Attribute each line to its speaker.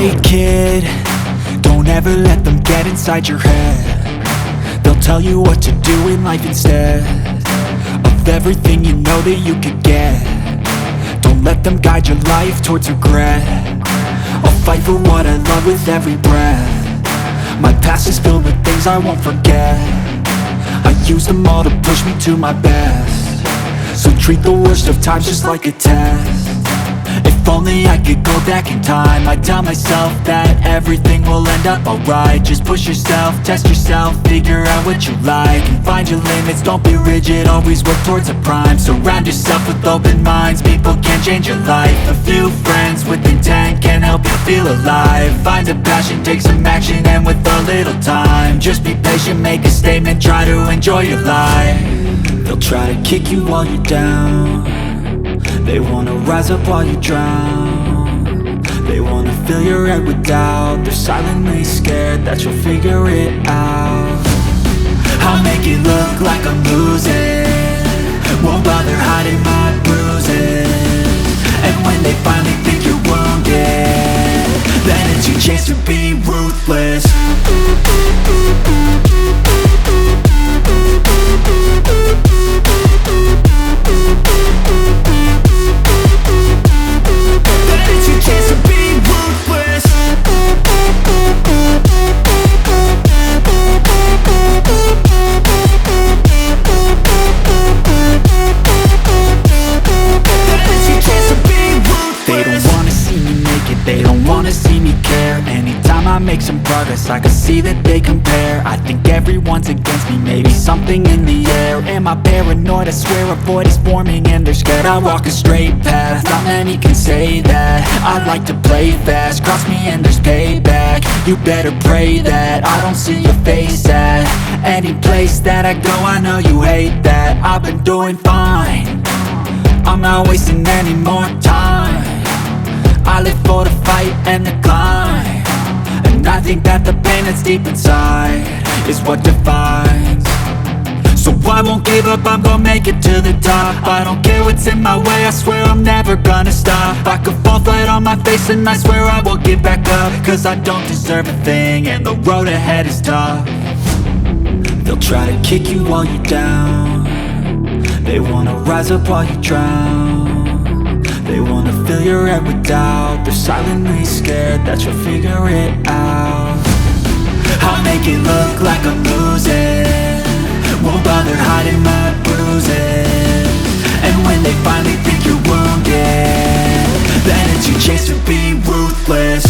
Speaker 1: Hey kid, don't ever let them get inside your head. They'll tell you what to do in life instead of everything you know that you could get. Don't let them guide your life towards regret. I'll fight for what I love with every breath. My past is filled with things I won't forget. I use them all to push me to my best. So treat the worst of times just like a test. If only I could go back in time, I'd tell myself that everything will end up alright. Just push yourself, test yourself, figure out what you like, and find your limits, don't be rigid, always work towards a prime. Surround yourself with open minds, people can change your life. A few friends with intent can help you feel alive. Find a passion, take some action, and with a little time, just be patient, make a statement, try to enjoy your life. They'll try to kick you while you're down. They wanna rise up while you drown. They wanna fill your head with doubt. They're silently scared that you'll figure it out. I'll make it look like I'm losing, won't bother hiding my bruises. And when they finally think you're wounded, then it's your chance to be ruthless. They don't wanna see me care. Anytime I make some progress, I can see that they compare. I think everyone's against me, maybe something in the air. Am I paranoid? I swear a void is forming and they're scared I walk a straight path. Not many can say that. I like to play fast, cross me and there's payback. You better pray that I don't see your face at any place that I go. I know you hate that. I've been doing fine, I'm not wasting any more time. I live for the fight and the climb, and I think that the pain that's deep inside is what defines. So I won't give up, I'm gonna make it to the top. I don't care what's in my way, I swear I'm never gonna stop. I could fall flat on my face and I swear I will get back up, cause I don't deserve a thing and the road ahead is tough. They'll try to kick you while you're down. They wanna rise up while you drown. They wanna fill your head with doubt. They're silently scared that you'll figure it out. I'll make it look like I'm losing, won't bother hiding my bruises. And when they finally think you're wounded, then it's your chance to be ruthless.